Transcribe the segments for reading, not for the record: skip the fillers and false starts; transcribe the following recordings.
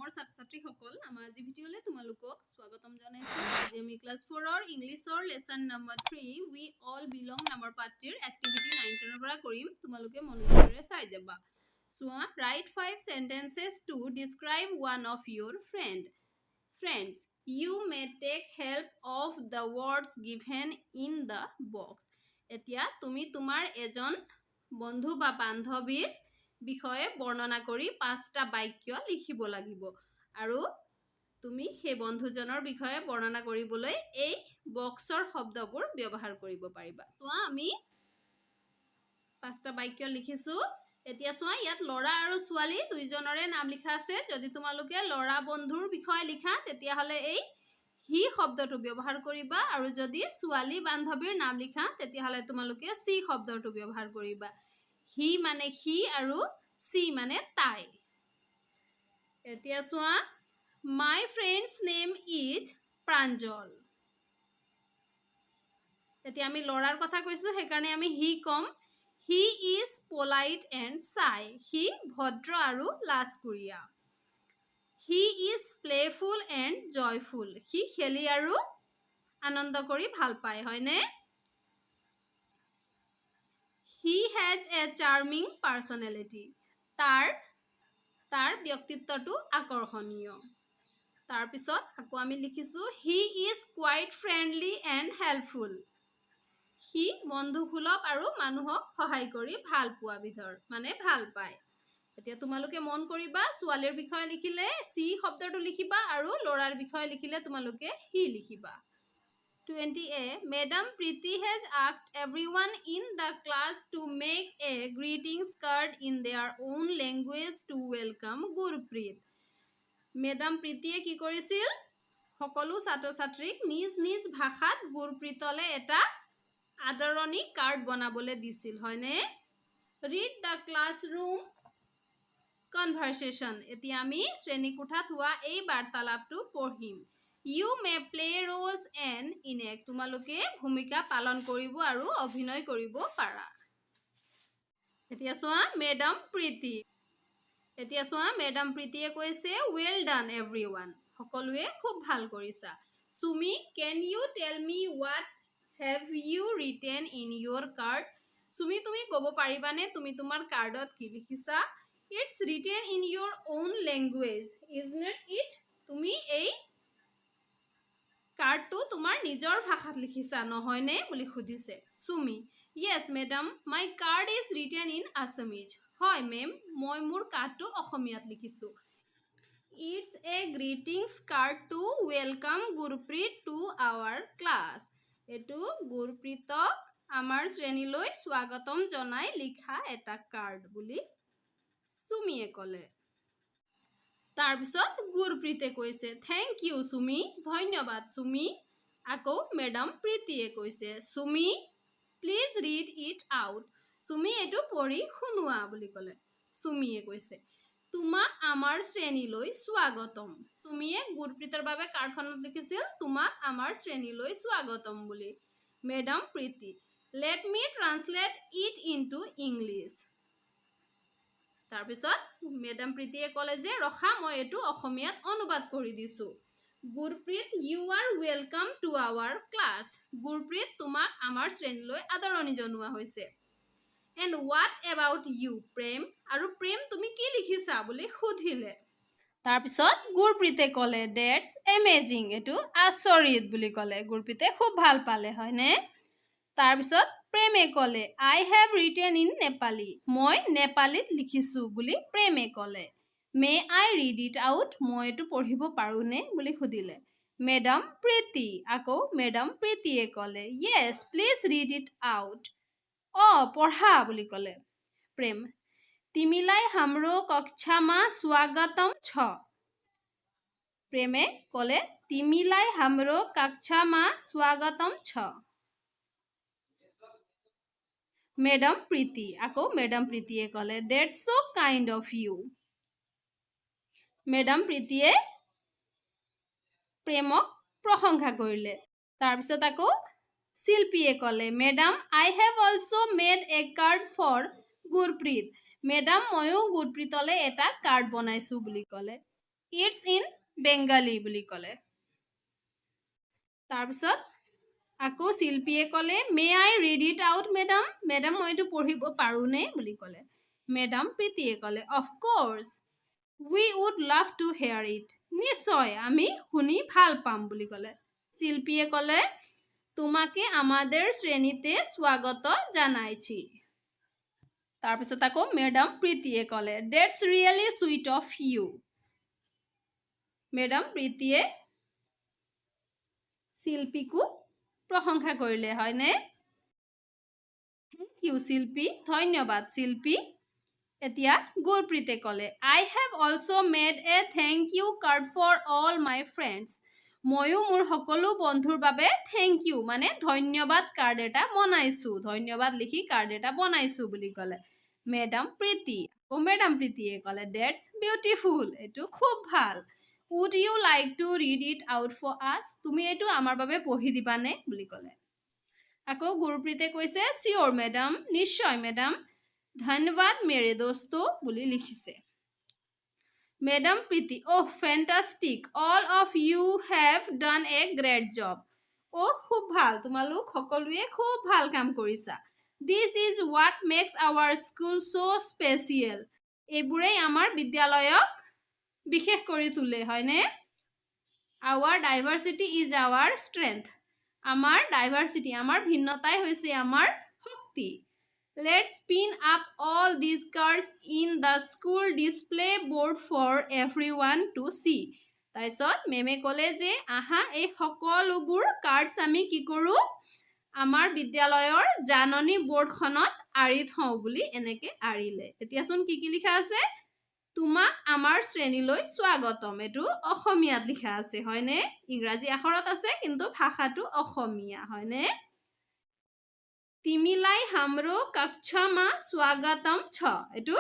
মৰমৰ ছাত্ৰ-ছাত্ৰীসকল আমাৰ আজি ভিডিঅ'লে তোমালোকক স্বাগতম জনাইছো। আজি আমি ক্লাছ 4ৰ ইংলিছৰ লেসন নম্বৰ 3 উই অল বিলং নামৰ পাঠটিৰ এক্টিভিটি 9 ৰ পৰা কৰিম। তোমালোকে মনোযোগেৰে চাই যাবা। চোৱা, write 5 sentences to describe one of your friends. You may take help of the words given in the box. এতিয়া তুমি তোমাৰ এজন বন্ধু বা বান্ধৱীৰ বিষয়ে বৰ্ণনা কৰি 5টা বাক্য লিখিব লাগিব আৰু তুমি সেই বন্ধুজনৰ বিষয়ে বৰ্ণনা কৰিবলৈ এই বক্সৰ শব্দবোৰ ব্যৱহাৰ কৰিব পাৰিবা। চোৱা, আমি 5টা বাক্য লিখিছো। এতিয়া চোৱা, ইয়াত ল'ৰা আৰু ছোৱালী দুইজনৰে নাম লিখা আছে। যদি তোমালোকে ল'ৰা বন্ধুৰ বিষয়ে লিখা তেতিয়াহ'লে এই হি শব্দটো ব্যৱহাৰ কৰিবা আৰু যদি ছোৱালী বান্ধৱীৰ নাম লিখা তেতিয়াহ'লে তোমালোকে সি শব্দটো ব্যৱহাৰ কৰিবা। হি মানে সি আৰু সি মানে তাই। এতিয়া চোৱা, my friend's name is Pranjal. এতিয়া আমি ল'ৰাৰ কথা কৈছো, সেইকাৰণে আমি হি কম। He is polite and shy. হি ভদ্ৰ আৰু লাজকুৰীয়া। He is playful and joyful. হি খেলি আৰু আনন্দ কৰি ভাল পায়, হয়নে? He has a charming personality. তাৰ ব্যক্তিত্বটো আকৰ্ষণীয়। তাৰ পিছত আকৌ আমি লিখিছো, he is quite friendly and helpful. হি বন্ধুসুলভ আৰু মানুহক সহায় কৰি ভাল পোৱা বিধৰ, মানে ভাল পায়। এতিয়া তোমালোকে মন কৰিবা, ছোৱালীৰ বিষয়ে লিখিলে সি শব্দটো লিখিবা আৰু ল'ৰাৰ বিষয়ে লিখিলে তোমালোকে হি লিখিবা। 20A, Madam Preeti has asked everyone in the class to make a greetings card in their own language to welcome Gurpreet. Madam Preetiয়ে কি কৰিছিল? সকলো ছাত্ৰ-ছাত্ৰীক নিজ নিজ ভাষাত গুৰপ্ৰীতলে এটা আদৰণি কাৰ্ড বনাবলৈ দিছিল, হয়নে? Read the classroom conversation. এতিয়া আমি শ্ৰেণীকোঠাত হোৱা এই বাৰ্তালাপটো পঢ়িম। You may play roles and enact. তোমালোকে ভূমিকা পালন কৰিব আৰু অভিনয় কৰিব পাৰা। এতিয়া চোৱা, মেডাম প্ৰীতি। এতিয়া চোৱা, মেডাম প্ৰীতিয়ে কৈছে, well done everyone. সকলোৱে খুব ভাল কৰিছা। Sumi, can you tell me what have you written in your card? Sumi, তুমি ক'ব পাৰিবানে তুমি তোমাৰ কাৰ্ডত কি লিখিছা? It's written in your own language, isn't it? তুমি এই কাৰ্ডটো তোমাৰ নিজৰ ভাষাত লিখিছা নহয়নে বুলি সুধিছে Sumi. Yes madam, my card is written in Assamese. হয় মেম, মই মোৰ কাৰ্ডটো অসমীয়াত লিখিছো। It's a greetings card to welcome Gurpreet to our class. এটো গুৰপ্ৰীতক আমাৰ শ্ৰেণীলৈ স্বাগতম জনাই লিখা এটা কাৰ্ড বুলি সুমিয়ে ক'লে। তাৰ পিছত গুৰপ্ৰীতে কৈছে, থেংক ইউ সুমি, ধন্যবাদ সুমি। আকৌ মেডাম প্ৰীতিয়ে কৈছে, Sumi please read it out. Sumi এইটো পঢ়ি শুনোৱা বুলি ক'লে। সুমিয়ে কৈছে, তোমাক আমাৰ শ্ৰেণীলৈ স্বাগতম। সুমিয়ে গুৰপ্ৰীতৰ বাবে কাৰ্ডখনত লিখিছিল, তোমাক আমাৰ শ্ৰেণীলৈ স্বাগতম বুলি। Madam Preeti, let me translate it into English. তাৰপিছত মেডাম প্ৰীতিয়ে ক'লে যে ৰখা, মই এইটো অসমীয়াত অনুবাদ কৰি দিছো। Gurpreet, you are welcome to our class. Gurpreet, তোমাক আমাৰ শ্ৰেণীলৈ আদৰণি জনোৱা হৈছে। And what about you, প্ৰেম? আৰু প্ৰেম, তুমি কি লিখিছা বুলি সুধিলে। তাৰপিছত গুৰপ্ৰীতে ক'লে, that's amazing. এইটো আচৰিত বুলি ক'লে। গুৰপ্ৰীতে খুব ভাল পালে, হয়নে? তাৰপিছত প্ৰেমে ক'লে, I have written in Nepali. মই নেপালীত লিখিছো বুলি প্ৰেমে ক'লে। May I read it out? মই এইটো পঢ়িব পাৰোঁনে বুলি সুধিলে। মেডাম প্ৰীতি, আকৌ মেডাম প্ৰীতিয়ে ক'লে, Yes, please read it out. পঢ়া বুলি ক'লে প্ৰেম। तिमीलाई हाम्रो कक्षामा स्वागतम छ। প্ৰেমে ক'লে, तिमीलाई हाम्रो कक्षामा स्वागतम छ। মেডাম প্ৰীতি, আকৌ মেডাম প্ৰীতিয়ে ক'লে, That's so kind of you. Madam প্ৰীতিয়ে প্ৰেমক প্ৰশংসা কৰিলে। তাৰপিছত আকৌ শিল্পীয়ে ক'লে, madam I have also made a card for Gurpreet. Madam, ময়ো গুৰপ্ৰীতলে এটা কাৰ্ড বনাইছো বুলি ক'লে। It's in Bengali বুলি ক'লে তাৰপিছত আকৌ শিল্পীয়ে ক'লে may I read it out madam madam মই এইটো পঢ়িব পাৰোঁনে বুলি ক'লে মেডাম প্ৰীতিয়ে ক'লে of course we would love to hear it নিশ্চয় আমি শুনি ভাল পাম বুলি ক'লে শিল্পীয়ে ক'লে তোমাকে আমাদের শ্রেণীতে স্বাগত জানাইছি তাৰপিছত আকৌ মেডাম প্ৰীতিয়ে ক'লে that's really sweet of you madam প্ৰীতিয়ে শিল্পীকো প্ৰশংসা কৰিলে হয়নে থ্যাংক ইউ শিল্পী ধন্যবাদ শিল্পী এতিয়া গুৰপ্ৰীতে ক'লে I have also' made a thank you card for all my friends ময়ো মোৰ সকলো বন্ধুৰ বাবে থেংক ইউ মানে ধন্যবাদ কাৰ্ড এটা বনাইছোঁ ধন্যবাদ লিখি কাৰ্ড এটা বনাইছোঁ বুলি ক'লে মেডাম প্ৰীতি মেডাম প্ৰীতিয়ে ক'লে ডেটছ বিউটিফুল এইটো খুব ভাল would you like to read it out for us তুমি এইটো আমাৰ বাবে পঢ়ি দিবানে বুলি ক'লে আকৌ গুৰপ্ৰীতে কৈছে চিয়'ৰ মেডাম নিশ্চয় মেডাম ধন্যবাদ মেৰে দোস্তো বুলি লিখিছে madam Preeti oh fantastic all of you have done a great job খুব ভাল তোমালোক সকলোৱে খুব ভাল কাম কৰিছা this is what makes our school so' special এইবোৰেই আমাৰ বিদ্যালয়ক বিশেষ কৰি তোলে হয়নে our diversity is our strength আমাৰ ডাইভাৰ্চিটি আমাৰ ভিন্নতাই হৈছে আমাৰ শক্তি Let's pin up all these cards in the school display board for everyone to see. তাৰপিছত মেমে ক'লে যে আহা এই সকলোবোৰ কাৰ্ডছ আমি কি কৰোঁ আমাৰ বিদ্যালয়ৰ জাননী বৰ্ডখনত আঁৰি থওঁ বুলি এনেকৈ আঁৰিলে এতিয়াচোন কি কি লিখা আছে তোমাক আমাৰ শ্ৰেণীলৈ স্বাগতম এইটো অসমীয়াত লিখা আছে হয়নে ইংৰাজী আখৰত আছে কিন্তু ভাষাটো অসমীয়া হয়নে তিমিলাই হামৰো কক্ষামা স্বাগতম ছ এইটো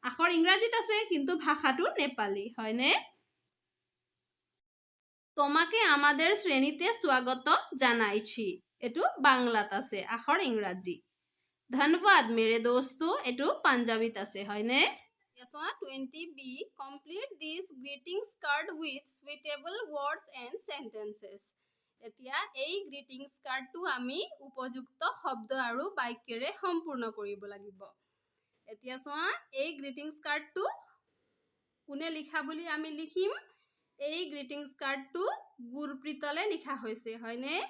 আখৰ ইংৰাজীত আছে কিন্তু ভাষাটো নেপালী হয়নে তোমাকে আমাদেৰ শ্ৰেণীতে স্বাগত জানাইছি এইটো বাংলাত আছে আখৰ ইংৰাজী ধন্যবাদ মেৰে দোস্তো এইটো পাঞ্জাবীত আছে হয়নে 20b complete this greetings card with suitable words and sentences এতিয়া এই গ্ৰিটিংছ কাৰ্ডটো আমি উপযুক্ত শব্দ আৰু বাক্যৰে সম্পূৰ্ণ কৰিব লাগিব এতিয়া চোৱা এই গ্ৰিটিংছ কাৰ্ডটো কোনে লিখা বুলি আমি লিখিম এই গ্ৰিটিংছ কাৰ্ডটো গুৰপ্ৰীতলে লিখা হৈছে হয়নে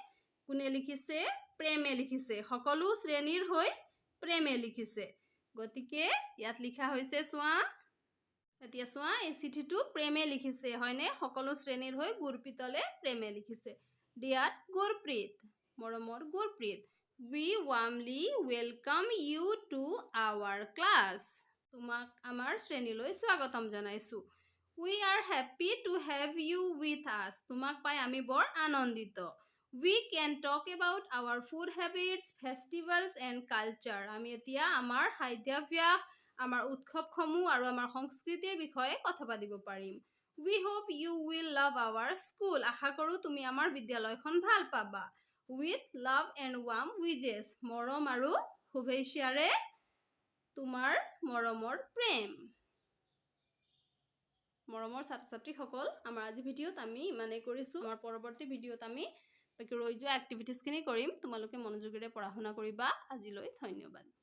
কোনে লিখিছে প্ৰেমে লিখিছে সকলো শ্ৰেণীৰ হৈ প্ৰেমে লিখিছে গতিকে ইয়াত লিখা হৈছে চোৱা এতিয়া চোৱা এই চিঠিটো প্ৰেমে লিখিছে হয়নে সকলো শ্ৰেণীৰ হৈ গুৰপ্ৰীতলে প্ৰেমে লিখিছে Dear Gurpreet, Moromor Gurpreet, we warmly welcome you to our class. Tumak amar shreniloi swagatam janaisu. We are happy to have you with us. Tumak pai ami bor anondito. We can talk about our food habits, festivals and culture. Ami etia amar haidyavyas, amar utkhob-khomu aru amar সংস্কৃতিৰ বিষয়ে কথা পাতিব পাৰিম We hope you will love our school. আশা কৰো তুমি আমাৰ বিদ্যালয়খন ভাল পাবা. With love and warm wishes. মৰম আৰু শুভেচ্ছাৰে তোমাৰ মৰমৰ প্ৰেম. মৰমৰ ছাত্ৰ-ছাত্ৰীসকল আমাৰ আজি ভিডিঅ'ত আমি ইমানেই কৰিছো. আমাৰ পৰৱৰ্তী ভিডিঅ'ত আমি বাকি ৰৈ যোৱা এক্টিভিটিজখিনি কৰিম. তোমালোকে মনোযোগেৰে পঢ়া শুনা কৰিবা. আজিলৈ ধন্যবাদ.